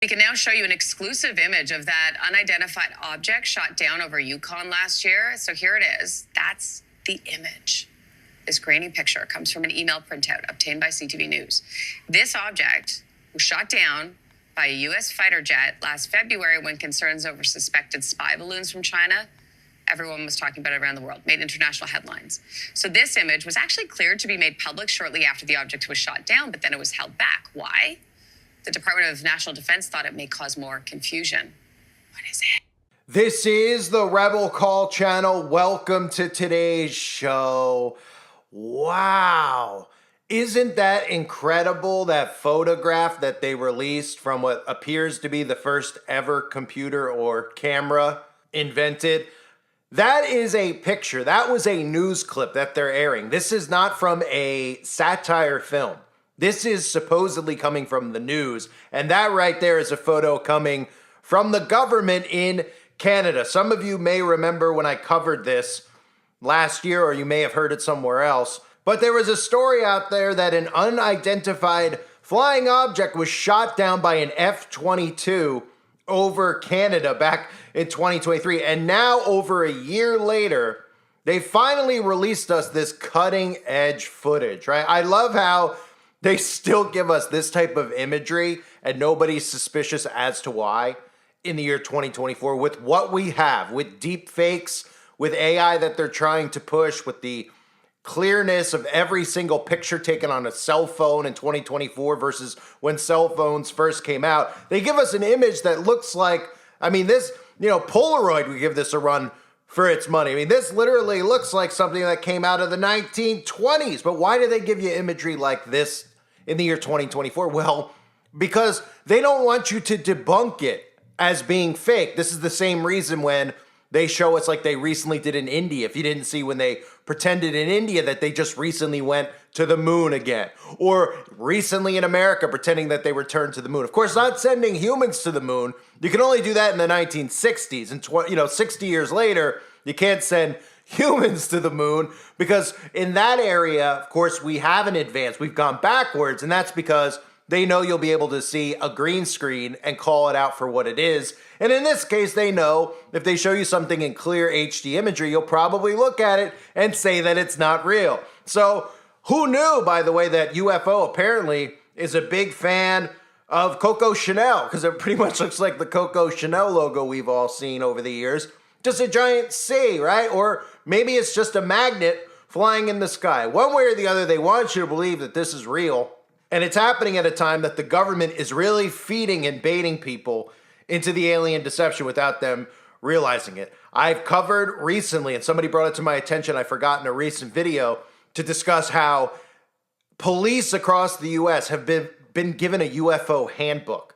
We can now show you an exclusive image of that unidentified object shot down over Yukon last year. So here it is. That's the image. This grainy picture comes from an email printout obtained by CTV News. This object was shot down by a U.S. fighter jet last February when concerns over suspected spy balloons from China, everyone was talking about it around the world, made international headlines. So this image was actually cleared to be made public shortly after the object was shot down, but then it was held back. Why? The Department of National Defense thought it may cause more confusion. What is it? This is the Rebel Call channel. Welcome to today's show. Wow. Isn't that incredible, that photograph that they released from what appears to be the first ever computer or camera invented? That is a picture. That was a news clip that they're airing. This is not from a satire film. This is supposedly coming from the news. And that right there is a photo coming from the government in Canada. Some of you may remember when I covered this last year, or you may have heard it somewhere else. But there was a story out there that an unidentified flying object was shot down by an F-22 over Canada back in 2023. And now, over a year later, they finally released us this cutting edge footage, right? I love how they still give us this type of imagery and nobody's suspicious as to why in the year 2024 with what we have, with deep fakes, with AI that they're trying to push, with the clearness of every single picture taken on a cell phone in 2024 versus when cell phones first came out. They give us an image that looks like, this, Polaroid would give this a run for its money. This literally looks like something that came out of the 1920s. But why do they give you imagery like this in the year 2024? Well, because they don't want you to debunk it as being fake. This is the same reason when they show us, like they recently did in India. If you didn't see when they pretended in India that they just recently went to the moon again, or recently in America pretending that they returned to the moon. Of course, not sending humans to the moon. You can only do that in the 1960s, and 60 years later, you can't send humans to the moon because in that area, of course, we haven't advanced. We've gone backwards, and that's because they know you'll be able to see a green screen and call it out for what it is. And in this case, they know if they show you something in clear HD imagery, you'll probably look at it and say that it's not real. So who knew, by the way, that UFO apparently is a big fan of Coco Chanel, because it pretty much looks like the Coco Chanel logo we've all seen over the years. Just a giant C, right? Or maybe it's just a magnet flying in the sky. One way or the other, they want you to believe that this is real. And it's happening at a time that the government is really feeding and baiting people into the alien deception without them realizing it. I've covered recently, and somebody brought it to my attention, I forgot in a recent video, to discuss how police across the U.S. have been given a UFO handbook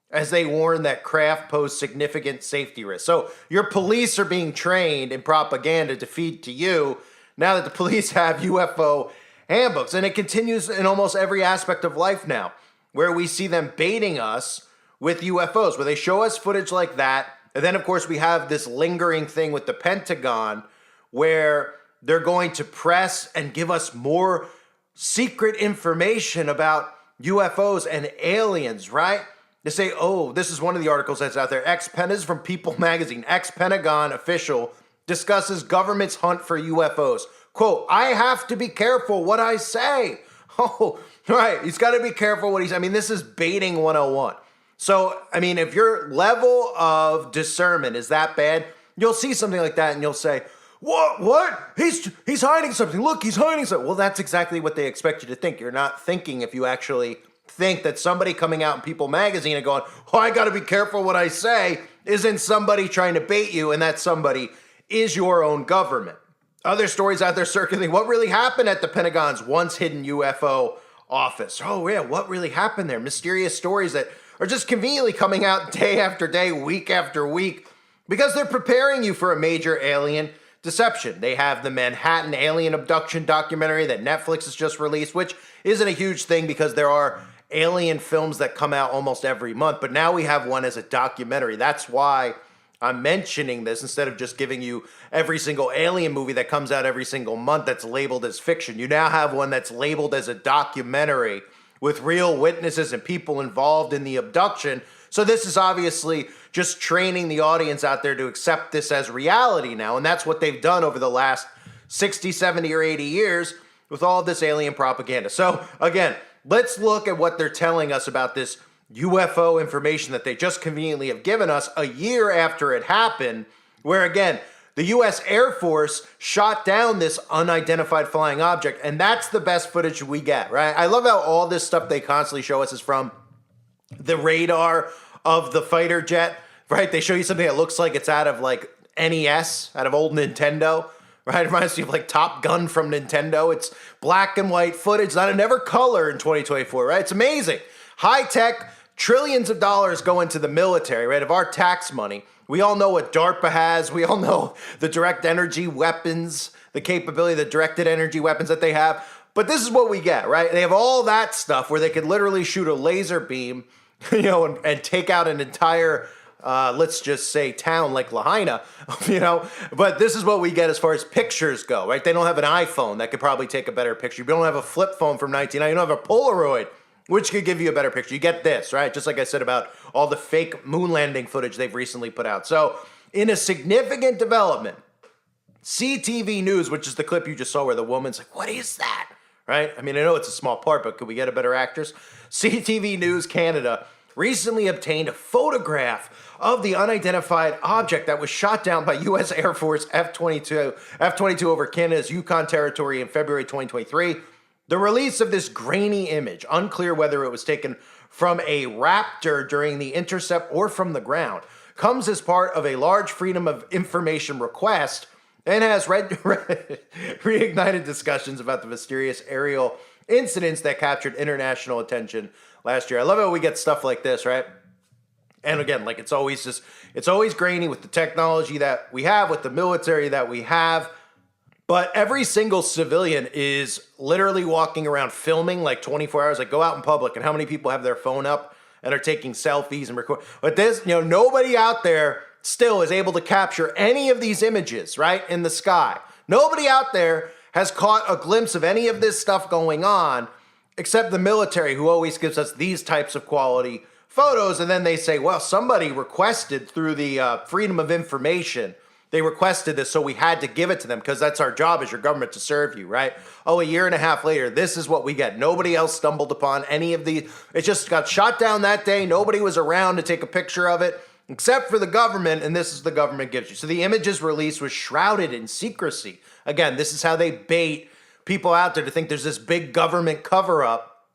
as they warn that craft pose significant safety risks. So your police are being trained in propaganda to feed to you now that the police have UFO handbooks. And it continues in almost every aspect of life now, where we see them baiting us with UFOs, where they show us footage like that. And then, of course, we have this lingering thing with the Pentagon where they're going to press and give us more secret information about UFOs and aliens, right? They say, oh, this is one of the articles that's out there. Ex-Pentagon from People magazine. Ex-Pentagon official discusses government's hunt for UFOs. Quote, I have to be careful what I say. Oh, right. He's got to be careful what he's, this is baiting 101. So, if your level of discernment is that bad, you'll see something like that and you'll say, what? He's hiding something. Look, he's hiding something. Well, that's exactly what they expect you to think. You're not thinking if you actually think that somebody coming out in People magazine and going, oh, I got to be careful what I say, isn't somebody trying to bait you, and that somebody is your own government. Other stories out there circulating, what really happened at the Pentagon's once hidden UFO office? Oh yeah, what really happened there? Mysterious stories that are just conveniently coming out day after day, week after week, because they're preparing you for a major alien deception. They have the Manhattan alien abduction documentary that Netflix has just released, which isn't a huge thing because there are alien films that come out almost every month, but now we have one as a documentary. That's why I'm mentioning this instead of just giving you every single alien movie that comes out every single month that's labeled as fiction. You now have one that's labeled as a documentary with real witnesses and people involved in the abduction So this is obviously just training the audience out there to accept this as reality now. And that's what they've done over the last 60, 70, or 80 years with all this alien propaganda. So again, let's look at what they're telling us about this UFO information that they just conveniently have given us a year after it happened, where again, the U.S. Air Force shot down this unidentified flying object, and that's the best footage we get, right? I love how all this stuff they constantly show us is from the radar of the fighter jet, right? They show you something that looks like it's out of like NES, out of old Nintendo, right? It reminds me of like Top Gun from Nintendo. It's black and white footage, not never color in 2024, right? It's amazing. High tech, trillions of dollars go into the military, right? Of our tax money. We all know what DARPA has. We all know the direct energy weapons, the capability, the directed energy weapons that they have. But this is what we get, right? They have all that stuff where they could literally shoot a laser beam, and take out an entire, let's just say, town like Lahaina, But this is what we get as far as pictures go, right? They don't have an iPhone that could probably take a better picture. You don't have a flip phone from 1990. You don't have a Polaroid, which could give you a better picture. You get this, right? Just like I said about all the fake moon landing footage they've recently put out. So in a significant development, CTV News, which is the clip you just saw where the woman's like, what is that? Right? I mean, I know it's a small part, but could we get a better actress? CTV News Canada recently obtained a photograph of the unidentified object that was shot down by U.S. Air Force F-22 over Canada's Yukon Territory in February 2023. The release of this grainy image, unclear whether it was taken from a Raptor during the intercept or from the ground, comes as part of a large Freedom of Information request and has reignited discussions about the mysterious aerial incidents that captured international attention last year. I love how we get stuff like this, right? And again, like it's always grainy with the technology that we have, with the military that we have. But every single civilian is literally walking around filming like 24 hours. Like go out in public, and how many people have their phone up and are taking selfies and record? But this, nobody out there still is able to capture any of these images, right, in the sky. Nobody out there has caught a glimpse of any of this stuff going on, except the military, who always gives us these types of quality photos. And then they say, well, somebody requested through the Freedom of Information. They requested this, so we had to give it to them because that's our job as your government, to serve you, right? Oh, a year and a half later, this is what we get. Nobody else stumbled upon any of these. It just got shot down that day. Nobody was around to take a picture of it, except for the government, and this is the government gives you. So the image's release was shrouded in secrecy. Again, this is how they bait people out there to think there's this big government cover-up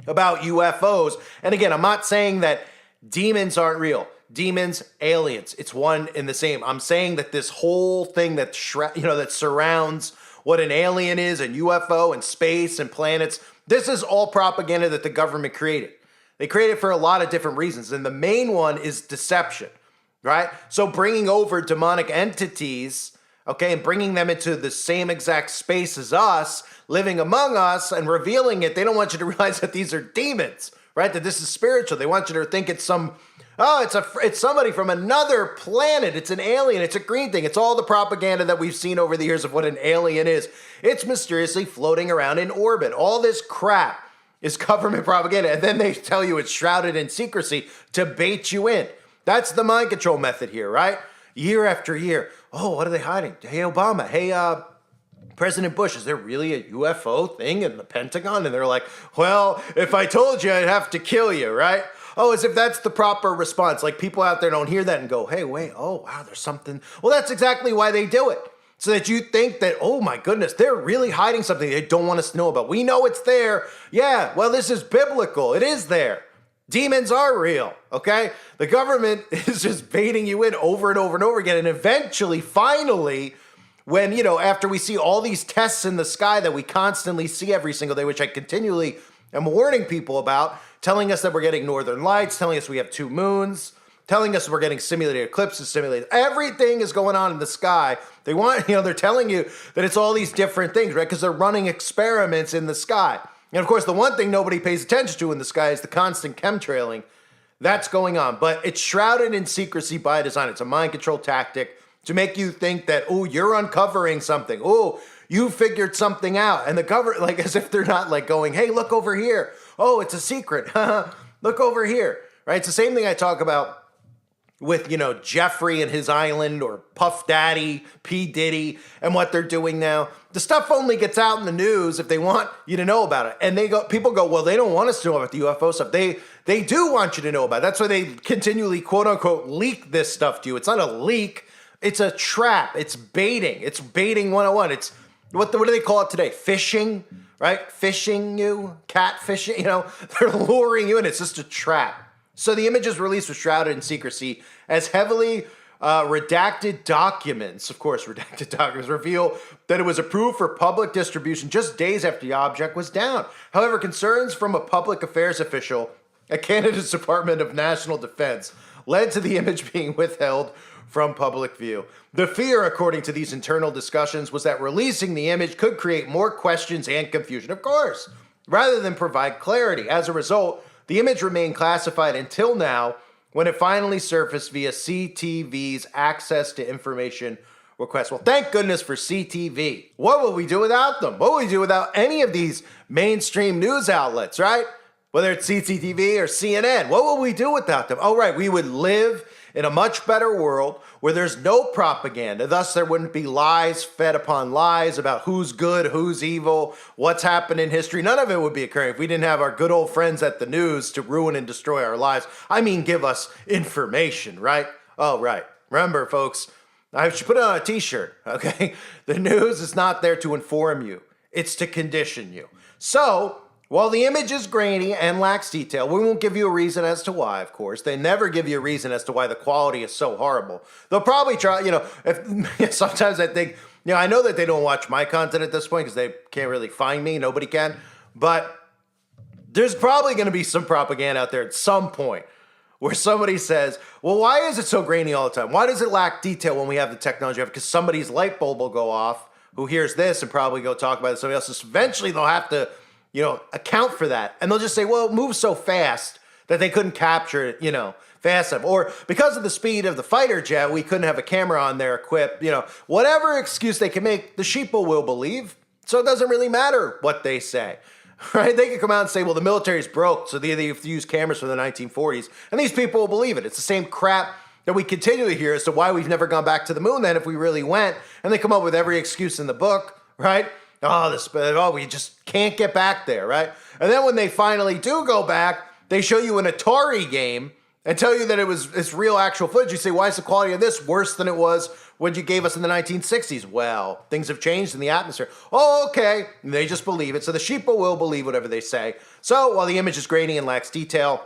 about UFOs. And again, I'm not saying that demons aren't real. Demons, aliens, it's one and the same. I'm saying that this whole thing that that surrounds what an alien is, and UFO and space and planets, this is all propaganda that the government created. They create it for a lot of different reasons, and the main one is deception, right? So bringing over demonic entities, okay, and bringing them into the same exact space as us, living among us and revealing it. They don't want you to realize that these are demons, right? That this is spiritual. They want you to think it's it's somebody from another planet. It's an alien. It's a green thing. It's all the propaganda that we've seen over the years of what an alien is. It's mysteriously floating around in orbit. All this crap is government propaganda, and then they tell you it's shrouded in secrecy to bait you in. That's the mind control method here, right? Year after year. Oh, what are they hiding? Hey, Obama. Hey, President Bush, is there really a UFO thing in the Pentagon? And they're like, well, if I told you, I'd have to kill you, right? Oh, as if that's the proper response. Like people out there don't hear that and go, hey, wait, oh, wow, there's something. Well, that's exactly why they do it. So that you think that, oh my goodness, they're really hiding something they don't want us to know about. We know it's there. Yeah, well, this is biblical. It is there. Demons are real, okay? The government is just baiting you in over and over and over again. And eventually, finally, when, after we see all these tests in the sky that we constantly see every single day, which I continually am warning people about, telling us that we're getting northern lights, telling us we have 2 moons, telling us we're getting simulated eclipses, everything is going on in the sky. They want, they're telling you that it's all these different things, right? Because they're running experiments in the sky. And of course, the one thing nobody pays attention to in the sky is the constant chemtrailing that's going on. But it's shrouded in secrecy by design. It's a mind control tactic to make you think that, oh, you're uncovering something. Oh, you figured something out. And the government, like as if they're not like going, hey, look over here. Oh, it's a secret. Look over here. right? It's the same thing I talk about with, Jeffrey and his island, or Puff Daddy, P. Diddy, and what they're doing now. The stuff only gets out in the news if they want you to know about it. And people go, well, they don't want us to know about the UFO stuff. They do want you to know about it. That's why they continually, quote unquote, leak this stuff to you. It's not a leak. It's a trap. It's baiting. It's baiting 101. It's, what do they call it today? Fishing, right? Fishing you, catfishing, they're luring you in. It's just a trap. So the images released was shrouded in secrecy as heavily redacted documents, reveal that it was approved for public distribution just days after the object was down. However, concerns from a public affairs official at Canada's Department of National Defense led to the image being withheld from public view. The fear, according to these internal discussions, was that releasing the image could create more questions and confusion, of course, rather than provide clarity. As a result, the image remained classified until now, when it finally surfaced via CTV's access to information request. Well, thank goodness for CTV. What would we do without them? What would we do without any of these mainstream news outlets, right? Whether it's CCTV or CNN, what would we do without them? Oh, right, we would live in a much better world where there's no propaganda. Thus, there wouldn't be lies fed upon lies about who's good, who's evil, what's happened in history. None of it would be occurring if we didn't have our good old friends at the news to ruin and destroy our lives. I mean, give us information, right? Oh, right. Remember, folks, I should put it on a t-shirt, okay? The news is not there to inform you. It's to condition you. So, while the image is grainy and lacks detail, we won't give you a reason as to why, of course. They never give you a reason as to why the quality is so horrible. They'll probably try, sometimes I think, I know that they don't watch my content at this point because they can't really find me. Nobody can. But there's probably going to be some propaganda out there at some point where somebody says, well, why is it so grainy all the time? Why does it lack detail when we have the technology? Because somebody's light bulb will go off who hears this and probably go talk about it to somebody else. Eventually they'll have to account for that. And they'll just say, well, it moves so fast that they couldn't capture it, fast enough. Or because of the speed of the fighter jet, we couldn't have a camera on there equipped. Whatever excuse they can make, the sheeple will believe. So it doesn't really matter what they say, right? They can come out and say, well, the military's broke, so they have to use cameras from the 1940s. And these people will believe it. It's the same crap that we continually hear as to why we've never gone back to the moon then if we really went. And they come up with every excuse in the book, right? We just can't get back there, right? And then when they finally do go back, they show you an Atari game and tell you that it's real actual footage. You say, why is the quality of this worse than it was when you gave us in the 1960s? Well, things have changed in the atmosphere. Oh, okay. And they just believe it. So the sheeple will believe whatever they say. So while the image is grainy and lacks detail,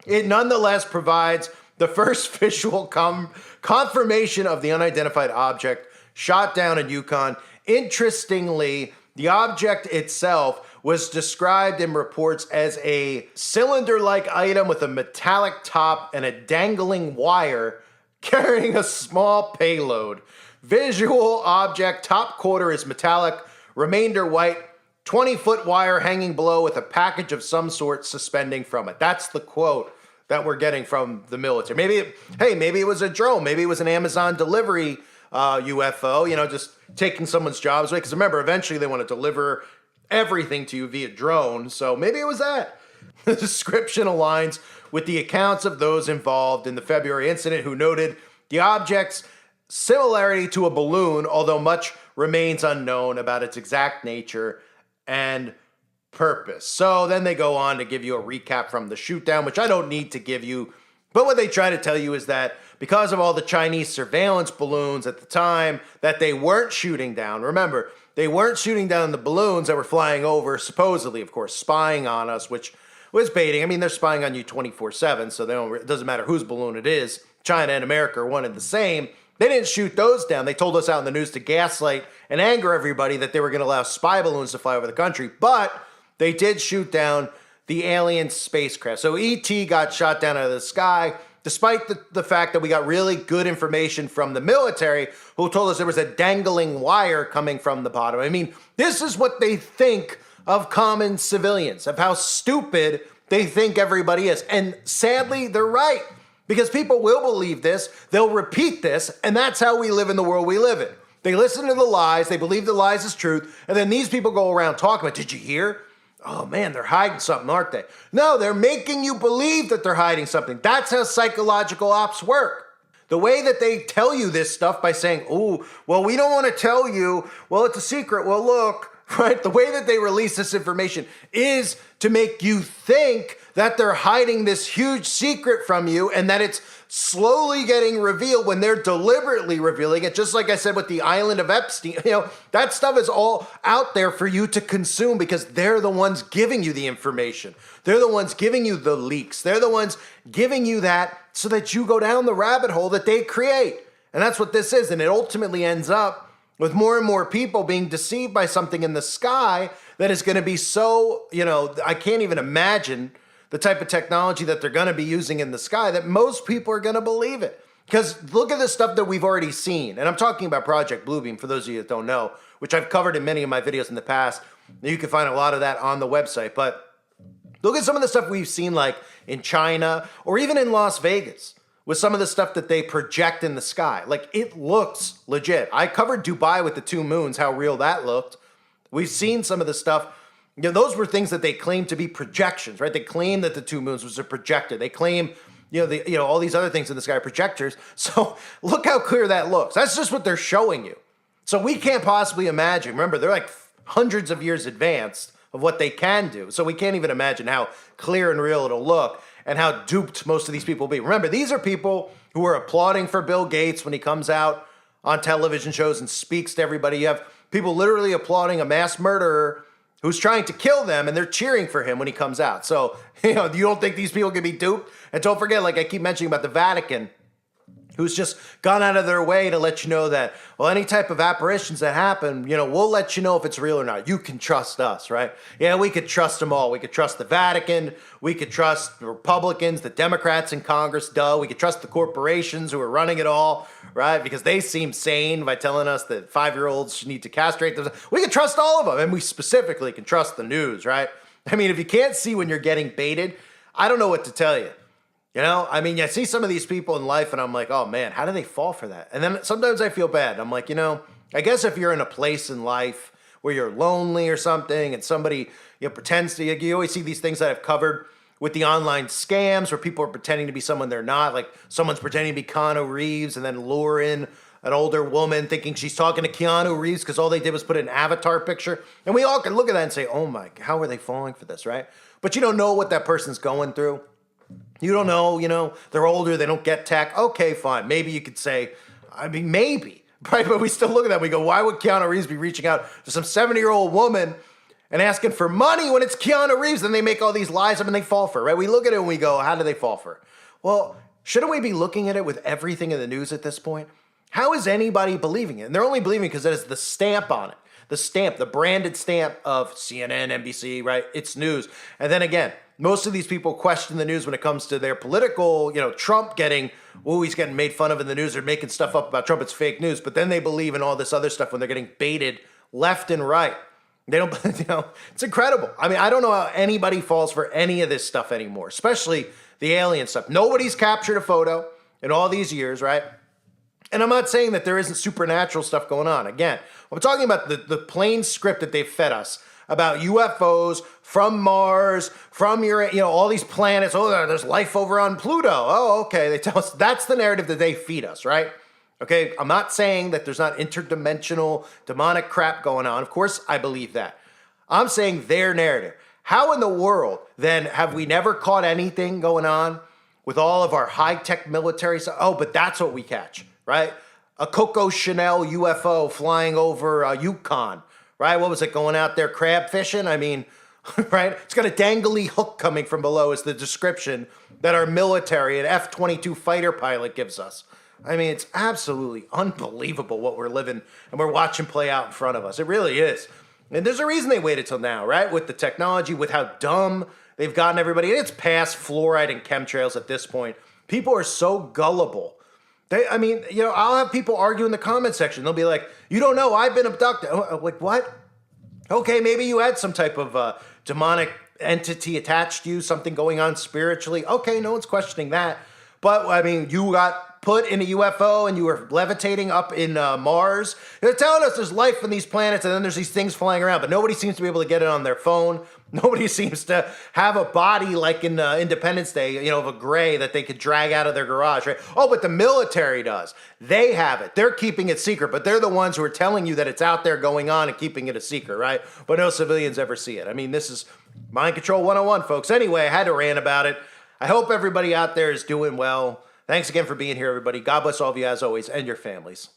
it nonetheless provides the first visual confirmation of the unidentified object shot down in Yukon. Interestingly, the object itself was described in reports as a cylinder-like item with a metallic top and a dangling wire carrying a small payload. Visual object, top quarter is metallic, remainder white, 20-foot wire hanging below with a package of some sort suspending from it. That's the quote that we're getting from the military. Maybe it was a drone. Maybe it was an Amazon delivery UFO, just taking someone's jobs away. Because remember, eventually they want to deliver everything to you via drone. So maybe it was that. The description aligns with the accounts of those involved in the February incident who noted the object's similarity to a balloon, although much remains unknown about its exact nature and purpose. So then they go on to give you a recap from the shoot down, which I don't need to give you. But what they try to tell you is that because of all the Chinese surveillance balloons at the time, that they weren't shooting down. Remember, they weren't shooting down the balloons that were flying over, supposedly, of course, spying on us, which was baiting. I mean, they're spying on you 24/7, so it doesn't matter whose balloon it is. China and America are one and the same. They didn't shoot those down. They told us out in the news to gaslight and anger everybody that they were going to allow spy balloons to fly over the country. But they did shoot down the alien spacecraft. So ET got shot down out of the sky, despite the fact that we got really good information from the military who told us there was a dangling wire coming from the bottom. I mean, this is what they think of common civilians, of how stupid they think everybody is. And sadly, they're right, because people will believe this, they'll repeat this, and that's how we live in the world we live in. They listen to the lies, they believe the lies is truth, and then these people go around talking about, did you hear? Oh man, they're hiding something, aren't they? No, they're making you believe that they're hiding something. That's how psychological ops work. The way that they tell you this stuff by saying, oh, well, we don't want to tell you. Well, it's a secret. Well, look, right? The way that they release this information is to make you think that they're hiding this huge secret from you and that it's slowly getting revealed when they're deliberately revealing it. Just like I said with the island of Epstein, that stuff is all out there for you to consume because they're the ones giving you the information. They're the ones giving you the leaks. They're the ones giving you that so that you go down the rabbit hole that they create. And that's what this is. And it ultimately ends up with more and more people being deceived by something in the sky that is going to be so, I can't even imagine the type of technology that they're going to be using in the sky that most people are going to believe it. Because look at the stuff that we've already seen. And I'm talking about Project Bluebeam, for those of you that don't know, which I've covered in many of my videos in the past. You can find a lot of that on the website. But look at some of the stuff we've seen like in China or even in Las Vegas with some of the stuff that they project in the sky. Like it looks legit. I covered Dubai with the 2 moons, how real that looked. We've seen some of the stuff. Those were things that they claimed to be projections, right? They claim that the 2 moons was a projector. They claim, all these other things in the sky are projectors. So look how clear that looks. That's just what they're showing you. So we can't possibly imagine. Remember, they're like hundreds of years advanced of what they can do. So we can't even imagine how clear and real it'll look and how duped most of these people will be. Remember, these are people who are applauding for Bill Gates when he comes out on television shows and speaks to everybody. You have people literally applauding a mass murderer who's trying to kill them, and they're cheering for him when he comes out. So, you don't think these people can be duped? And don't forget, like I keep mentioning about the Vatican, who's just gone out of their way to let you know that, well, any type of apparitions that happen, we'll let you know if it's real or not. You can trust us, right? Yeah, we could trust them all. We could trust the Vatican. We could trust the Republicans, the Democrats in Congress, duh. We could trust the corporations who are running it all, right? Because they seem sane by telling us that 5-year-olds need to castrate themselves. We can trust all of them, and we specifically can trust the news, right? I mean, if you can't see when you're getting baited, I don't know what to tell you. I see some of these people in life and I'm like, oh man, how do they fall for that? And then sometimes I feel bad. I'm like, I guess if you're in a place in life where you're lonely or something and somebody, pretends to, you always see these things that I've covered with the online scams where people are pretending to be someone they're not. Like someone's pretending to be Keanu Reeves and then lure in an older woman thinking she's talking to Keanu Reeves because all they did was put an avatar picture. And we all can look at that and say, oh my, how are they falling for this, right? But you don't know what that person's going through. You don't know, they're older, they don't get tech. Okay, fine. Maybe you could say, maybe, right? But we still look at that and we go, why would Keanu Reeves be reaching out to some 70-year-old woman and asking for money when it's Keanu Reeves? Then they make all these lies up and they fall for it, right? We look at it and we go, how do they fall for it? Well, shouldn't we be looking at it with everything in the news at this point? How is anybody believing it? And they're only believing because it has the stamp on it. The stamp, the branded stamp of CNN, NBC, right? It's news. And then again, most of these people question the news when it comes to their political, Trump getting, he's getting made fun of in the news. They're making stuff up about Trump. It's fake news. But then they believe in all this other stuff when they're getting baited left and right. They don't, it's incredible. I don't know how anybody falls for any of this stuff anymore, especially the alien stuff. Nobody's captured a photo in all these years, right? And I'm not saying that there isn't supernatural stuff going on. Again, I'm talking about the plain script that they've fed us about UFOs from Mars, from all these planets. Oh, there's life over on Pluto. Oh, okay. They tell us that's the narrative that they feed us, right? Okay, I'm not saying that there's not interdimensional demonic crap going on. Of course, I believe that. I'm saying their narrative. How in the world, then, have we never caught anything going on with all of our high-tech military stuff? Oh, but that's what we catch, right? A Coco Chanel UFO flying over Yukon, right? What was it, going out there crab fishing? Right? It's got a dangly hook coming from below is the description that our military, an F-22 fighter pilot gives us. It's absolutely unbelievable what we're living and we're watching play out in front of us. It really is. And there's a reason they waited till now, right? With the technology, with how dumb they've gotten everybody. It's past fluoride and chemtrails at this point. People are so gullible. I'll have people argue in the comment section. They'll be like, you don't know, I've been abducted. Like, what? Okay, maybe you had some type of demonic entity attached to you, something going on spiritually. Okay, no one's questioning that. But, you got put in a UFO and you were levitating up in Mars. They're telling us there's life on these planets and then there's these things flying around, but nobody seems to be able to get it on their phone. Nobody seems to have a body like in Independence Day, of a gray that they could drag out of their garage, right? Oh, but the military does. They have it. They're keeping it secret, but they're the ones who are telling you that it's out there going on and keeping it a secret, right? But no civilians ever see it. I mean, this is mind control 101, folks. Anyway, I had to rant about it. I hope everybody out there is doing well. Thanks again for being here, everybody. God bless all of you as always and your families.